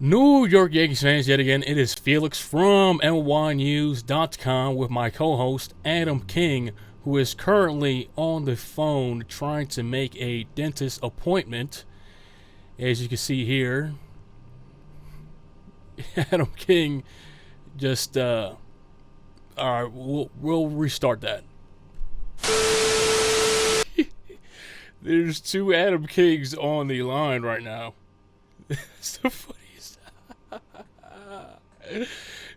New York Yankees fans, yet again, it is Felix from NYYNEWS.com with my co-host Adam King, who is currently on the phone trying to make a dentist appointment. As you can see here, Adam King just, all right, we'll restart that. There's two Adam Kings on the line right now. It's the funniest.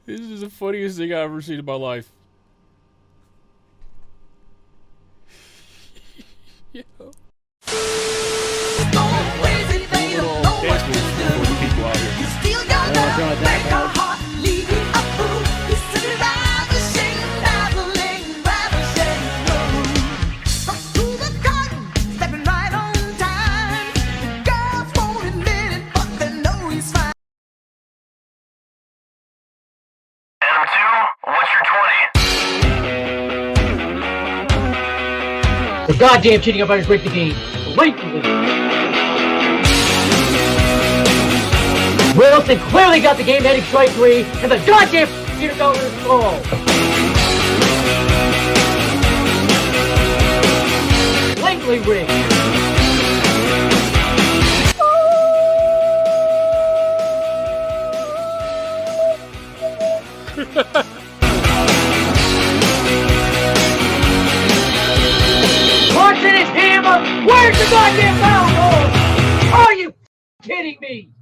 This is the funniest thing I've ever seen in my life. Yo. The goddamn cheating umpires break the game. Blatantly. Wilson clearly got the game heading strike three, and the goddamn cheater got his ball. Blatantly rigged. Watching his hammer! Where's the goddamn foul ball? Are you kidding me?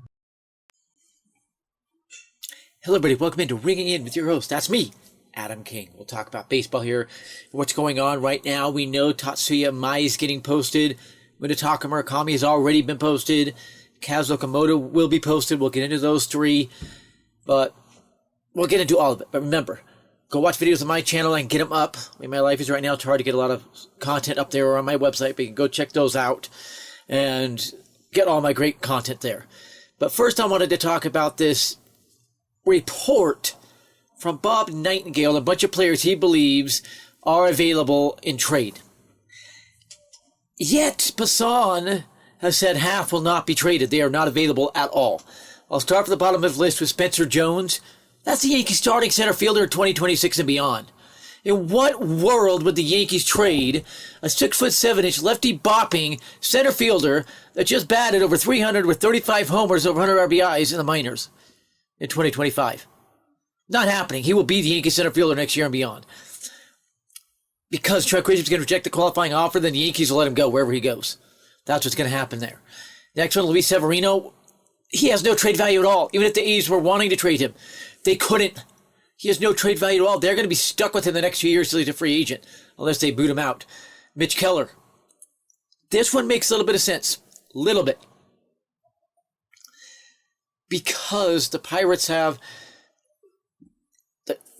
Hello everybody, welcome into Ringing In with your host. That's me, Adam King. We'll talk about baseball here. What's going on right now? We know Tatsuya Imai is getting posted. Munetaka Murakami has already been posted. Kazuo Okamoto will be posted. We'll get into those three. But we'll get into all of it. But remember, go watch videos on my channel and get them up. I mean, my life is right now, it's hard to get a lot of content up there or on my website, but you can go check those out and get all my great content there. But first I wanted to talk about this report from Bob Nightengale, a bunch of players he believes are available in trade. Yet Passan has said half will not be traded. They are not available at all. I'll start from the bottom of the list with Spencer Jones. That's the Yankees starting center fielder in 2026 and beyond. In what world would the Yankees trade a 6'7" lefty bopping center fielder that just batted over 300 with 35 homers over 100 RBIs in the minors in 2025? Not happening. He will be the Yankees center fielder next year and beyond. Because Chuck Crazy's going to reject the qualifying offer, then the Yankees will let him go wherever he goes. That's what's going to happen there. Next one, Luis Severino. He has no trade value at all. Even if the A's were wanting to trade him, they couldn't. He has no trade value at all. They're going to be stuck with him the next few years till he's a free agent, unless they boot him out. Mitch Keller. This one makes a little bit of sense. Little bit. Because the Pirates have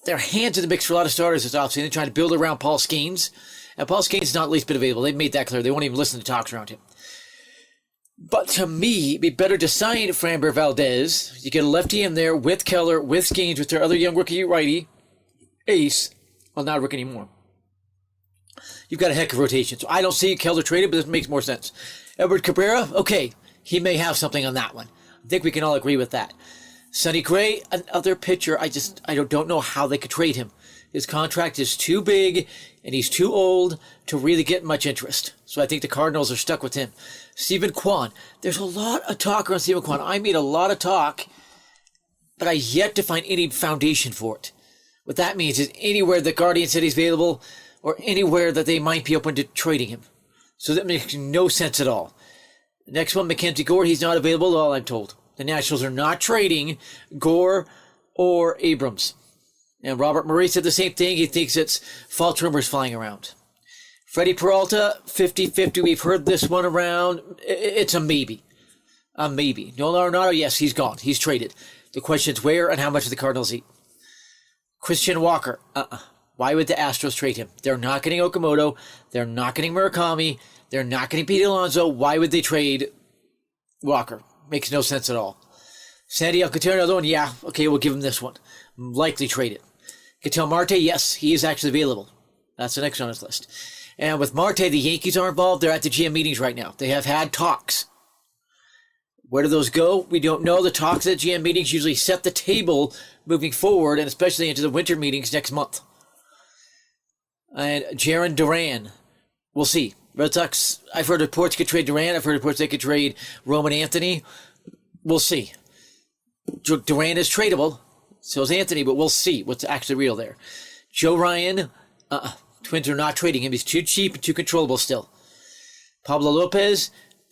their hands in the mix for a lot of starters this offseason. They're trying to build around Paul Skeens. And Paul Skeens is not least bit available. They've made that clear. They won't even listen to talks around him. But to me, it'd be better to sign Framber Valdez. You get a lefty in there with Keller, with Skeens, with their other young rookie righty, Ace. Well, not a rookie anymore. You've got a heck of rotation. So I don't see Keller traded, but this makes more sense. Edward Cabrera, okay, he may have something on that one. I think we can all agree with that. Sonny Gray, another pitcher. I don't know how they could trade him. His contract is too big, and he's too old to really get much interest. So I think the Cardinals are stuck with him. Stephen Kwan. There's a lot of talk around Stephen Kwan. I made a lot of talk, but I yet to find any foundation for it. What that means is anywhere the Guardian said he's available, or anywhere that they might be open to trading him. So that makes no sense at all. Next one, Mackenzie Gore. He's not available at all, I'm told. The Nationals are not trading Gore or Abrams. And Robert Murray said the same thing. He thinks it's false rumors flying around. Freddy Peralta, 50-50. We've heard this one around. It's a maybe. A maybe. Nolan Arenado, yes, he's gone. He's traded. The question is where and how much do the Cardinals eat? Christian Walker. Why would the Astros trade him? They're not getting Okamoto. They're not getting Murakami. They're not getting Pete Alonso. Why would they trade Walker? Makes no sense at all. Sandy Alcantara, another one. Yeah, okay, we'll give him this one. Likely trade it. Ketel Marte, yes, he is actually available. That's the next on his list. And with Marte, the Yankees are involved. They're at the GM meetings right now. They have had talks. Where do those go? We don't know. The talks at GM meetings usually set the table moving forward, and especially into the winter meetings next month. And Jarren Duran, we'll see. Red Sox, I've heard reports could trade Duran. I've heard reports they could trade Roman Anthony. We'll see. Duran is tradable. So is Anthony, but we'll see what's actually real there. Joe Ryan, Twins are not trading him. He's too cheap and too controllable still. Pablo Lopez,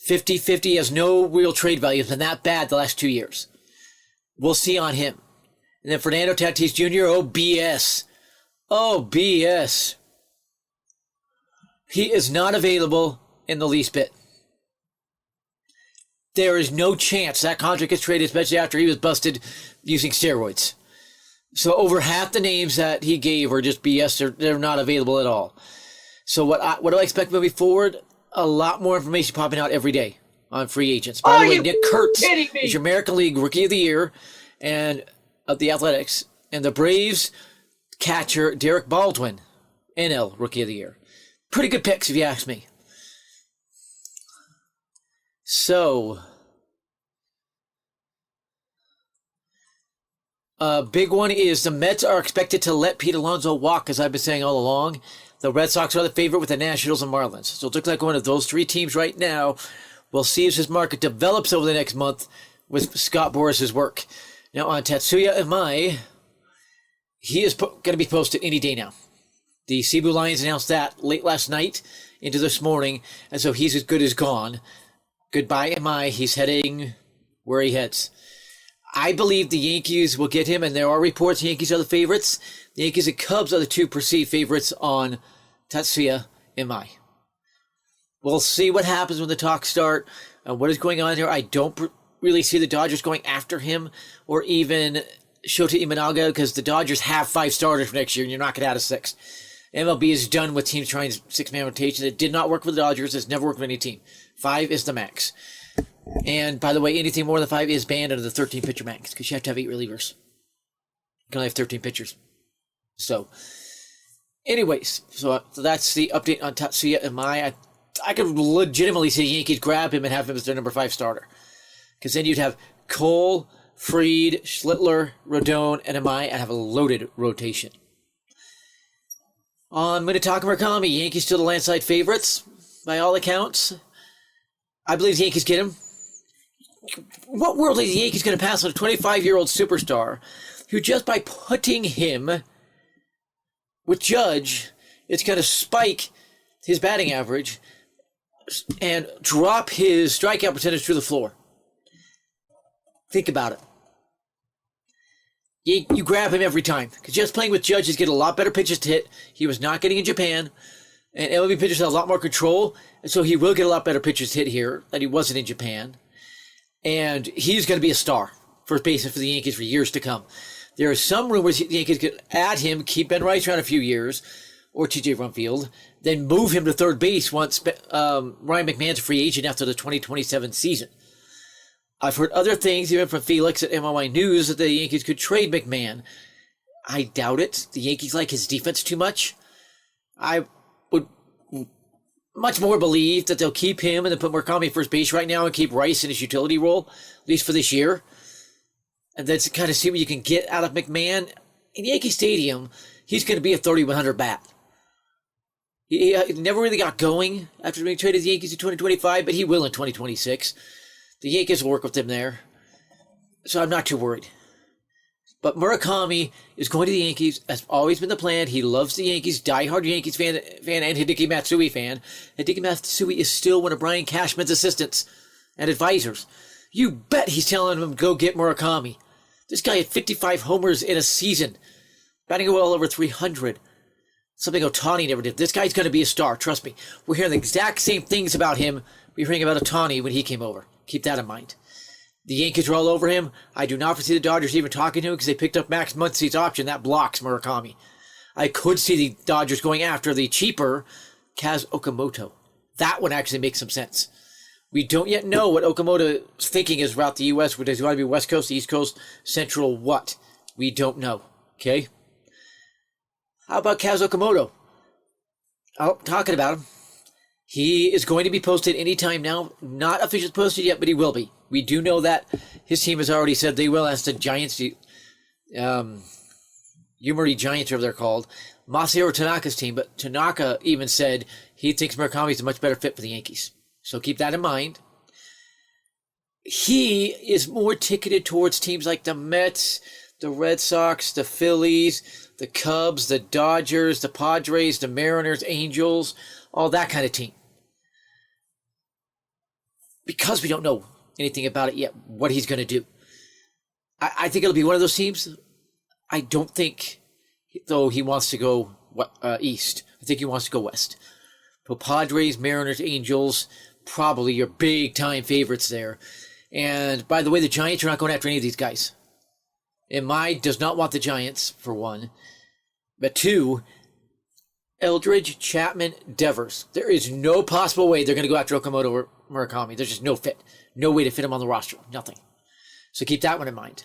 50-50, has no real trade value. It's been that bad the last 2 years. We'll see on him. And then Fernando Tatis Jr., oh, BS. Oh, BS. He is not available in the least bit. There is no chance that contract gets traded, especially after he was busted using steroids. So over half the names that he gave are just BS. They're not available at all. So what do I expect moving forward? A lot more information popping out every day on free agents. By the way, Nick Kurtz is your American League Rookie of the Year and of the Athletics. And the Braves catcher Derek Baldwin, NL Rookie of the Year. Pretty good picks if you ask me. So, a big one is the Mets are expected to let Pete Alonso walk, as I've been saying all along. The Red Sox are the favorite with the Nationals and Marlins. So it looks like one of those three teams right now. We'll see if this market develops over the next month with Scott Boris's work. Now on Tatsuya Imai, he is going to be posted any day now. The Cebu Lions announced that late last night into this morning, and so he's as good as gone. Goodbye, Imai. He's heading where he heads. I believe the Yankees will get him, and there are reports the Yankees are the favorites. The Yankees and Cubs are the two perceived favorites on Tatsuya Imai. We'll see what happens when the talks start and what is going on here. I don't really see the Dodgers going after him or even Shota Imanaga because the Dodgers have 5 starters for next year, and you're not going to add a 6th. MLB is done with teams trying 6-man rotation. It did not work for the Dodgers. It's never worked with any team. 5 is the max. And, by the way, anything more than 5 is banned under the 13-pitcher max because you have to have 8 relievers. You can only have 13 pitchers. So, anyways, so that's the update on Tatsuya Imai. I could legitimately see Yankees grab him and have him as their number 5 starter. Because then you'd have Cole, Fried, Schlittler, Rodon, and Imai and have a loaded rotation. On Munetaka Murakami, Yankees still the landslide favorites, by all accounts. I believe the Yankees get him. What world are the Yankees going to pass on a 25-year-old superstar who just by putting him with Judge, it's going to spike his batting average and drop his strikeout percentage through the floor? Think about it. You grab him every time. Because just playing with Judge is getting a lot better pitches to hit. He was not getting in Japan. And MLB pitchers have a lot more control. And so he will get a lot better pitches to hit here than he wasn't in Japan. And he's going to be a star. First baseman for the Yankees for years to come. There are some rumors the Yankees could add him, keep Ben Rice around a few years, or TJ Rumfield, then move him to third base once Ryan McMahon's a free agent after the 2027 season. I've heard other things, even from Felix at NYYNEWS, that the Yankees could trade McMahon. I doubt it. The Yankees like his defense too much. I would much more believe that they'll keep him and then put Murakami at first base right now and keep Rice in his utility role, at least for this year. And then to kind of see what you can get out of McMahon. In Yankee Stadium, he's going to be a 3,100 bat. He never really got going after being traded to the Yankees in 2025, but he will in 2026. The Yankees will work with him there. So I'm not too worried. But Murakami is going to the Yankees. That's always been the plan. He loves the Yankees. Diehard Yankees fan and Hideki Matsui fan. Hideki Matsui is still one of Brian Cashman's assistants and advisors. You bet he's telling him go get Murakami. This guy had 55 homers in a season. Batting well over 300. Something Ohtani never did. This guy's going to be a star. Trust me. We're hearing the exact same things about him we were hearing about Ohtani when he came over. Keep that in mind. The Yankees are all over him. I do not foresee the Dodgers even talking to him because they picked up Max Muncy's option. That blocks Murakami. I could see the Dodgers going after the cheaper Kaz Okamoto. That one actually makes some sense. We don't yet know what Okamoto's thinking is throughout the U.S. Does he want to be West Coast, East Coast, Central, what? We don't know. Okay? How about Kaz Okamoto? Oh, talking about him. He is going to be posted anytime now. Not officially posted yet, but he will be. We do know that his team has already said they will ask the Giants, Yomiuri Giants, whatever they're called, Masahiro Tanaka's team, but Tanaka even said he thinks Murakami is a much better fit for the Yankees. So keep that in mind. He is more ticketed towards teams like the Mets, the Red Sox, the Phillies, the Cubs, the Dodgers, the Padres, the Mariners, Angels, all that kind of team. Because we don't know anything about it yet, what he's going to do. I think it'll be one of those teams. I don't think, though, he wants to go east. I think he wants to go west. So Padres, Mariners, Angels, probably your big-time favorites there. And, by the way, the Giants are not going after any of these guys. Imai does not want the Giants, for one. But two, Eldridge, Chapman, Devers. There is no possible way they're going to go after Okamoto or Murakami. There's just no fit. No way to fit him on the roster. Nothing. So keep that one in mind.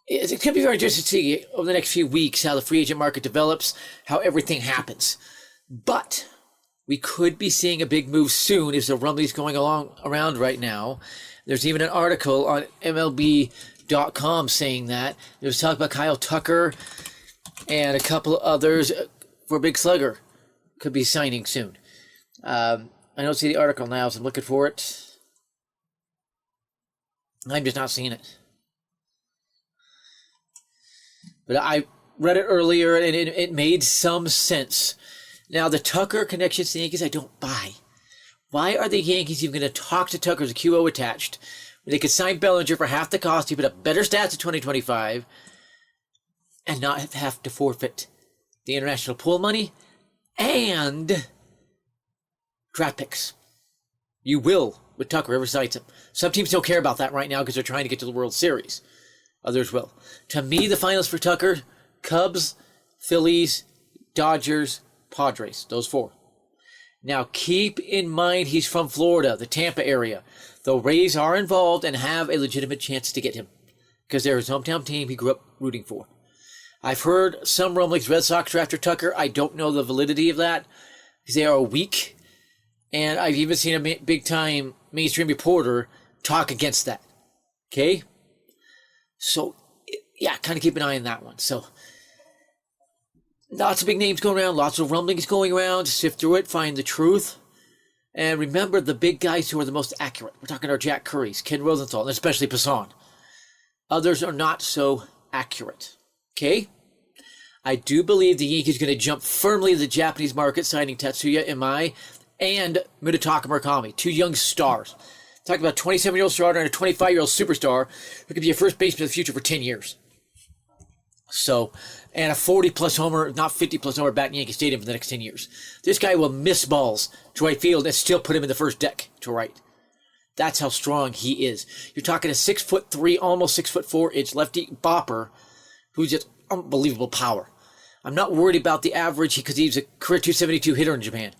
It's going to be very interesting to see over the next few weeks how the free agent market develops, how everything happens. But we could be seeing a big move soon as the rumblings going around right now. There's even an article on MLB.com saying that. There's talk about Kyle Tucker and a couple of others for Big Slugger could be signing soon. I don't see the article now, so I'm looking for it. I'm just not seeing it. But I read it earlier, and it made some sense. Now, the Tucker connections to the Yankees, I don't buy. Why are the Yankees even going to talk to Tucker as a QO attached when they could sign Bellinger for half the cost, he put up better stats in 2025, and not have to forfeit the international pool money and draft picks? You will with Tucker, whoever cites him. Some teams don't care about that right now because they're trying to get to the World Series. Others will. To me, the finals for Tucker, Cubs, Phillies, Dodgers, Padres. Those four. Now, keep in mind he's from Florida, the Tampa area. The Rays are involved and have a legitimate chance to get him because they're his hometown team he grew up rooting for. I've heard some rumblings Red Sox are after Tucker. I don't know the validity of that because they are weak. And I've even seen a big-time mainstream reporter talk against that. Okay? So, yeah, kind of keep an eye on that one. So, lots of big names going around, lots of rumblings going around. Sift through it, find the truth. And remember the big guys who are the most accurate. We're talking about Jack Currys, Ken Rosenthal, and especially Passan. Others are not so accurate. Okay? I do believe the Yankees are going to jump firmly to the Japanese market, signing Tatsuya Imai and Munetaka Murakami, two young stars. Talking about a 27-year-old starter and a 25-year-old superstar who could be a first baseman of the future for 10 years. So, and a 40-plus homer, not 50-plus homer bat in Yankee Stadium for the next 10 years. This guy will miss balls to right field and still put him in the first deck to right. That's how strong he is. You're talking a 6'3", almost 6'4" lefty bopper who's just unbelievable power. I'm not worried about the average because he's a career 272 hitter in Japan.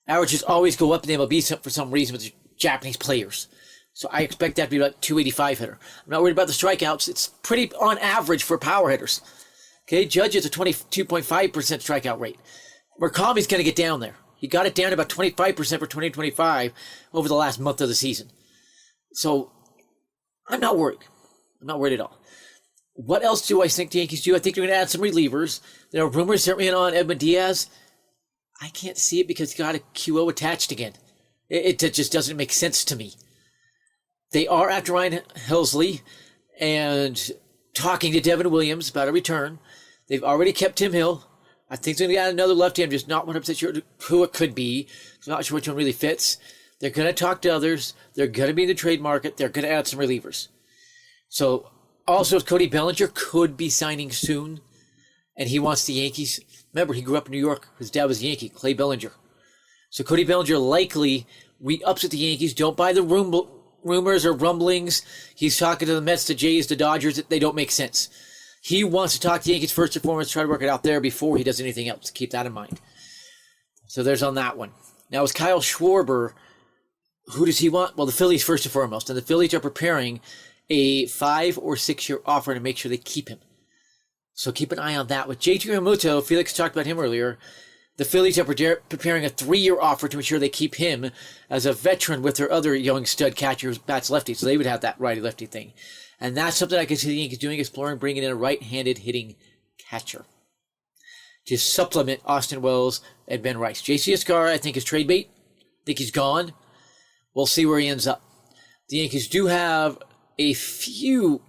Averages always go up in the MLB for some reason with Japanese players. So I expect that to be about 285 hitter. I'm not worried about the strikeouts. It's pretty on average for power hitters. Okay, Judge is a 22.5% strikeout rate. Murakami's going to get down there. He got it down to about 25% for 2025 over the last month of the season. So I'm not worried. I'm not worried at all. What else do I think the Yankees do? I think they're going to add some relievers. There are rumors certainly on Edwin Diaz. I can't see it because he got a QO attached again. It just doesn't make sense to me. They are after Ryan Helsley and talking to Devin Williams about a return. They've already kept Tim Hill. I think they're going to add another lefty. I'm just not 100% sure who it could be. I'm not sure which one really fits. They're going to talk to others. They're going to be in the trade market. They're going to add some relievers. So, also, Cody Bellinger could be signing soon, and he wants the Yankees. Remember, he grew up in New York. His dad was a Yankee, Clay Bellinger. So Cody Bellinger likely re-ups at the Yankees. Don't buy the rumors or rumblings. He's talking to the Mets, the Jays, the Dodgers. They don't make sense. He wants to talk to the Yankees first and foremost, try to work it out there before he does anything else. Keep that in mind. So there's on that one. Now, is Kyle Schwarber, who does he want? Well, the Phillies first and foremost. And the Phillies are preparing a 5 or 6 year offer to make sure they keep him. So keep an eye on that. With JT Realmuto, Felix talked about him earlier. The Phillies are preparing a 3-year offer to ensure they keep him as a veteran with their other young stud catcher who bats lefty, so they would have that righty-lefty thing. And that's something I can see the Yankees doing, exploring bringing in a right-handed hitting catcher to supplement Austin Wells and Ben Rice. J.C. Escar, I think, is trade bait. I think he's gone. We'll see where he ends up. The Yankees do have a few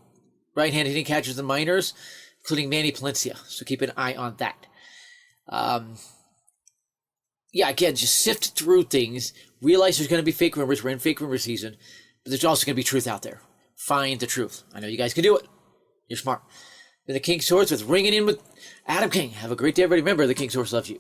right-handed hitting catchers in the minors, including Manny Palencia, so keep an eye on that. Again, just sift through things. Realize there's going to be fake rumors. We're in fake rumor season. But there's also going to be truth out there. Find the truth. I know you guys can do it. You're smart. Then the King Source with Ringing In with Adam King. Have a great day, everybody. Remember, the King Source loves you.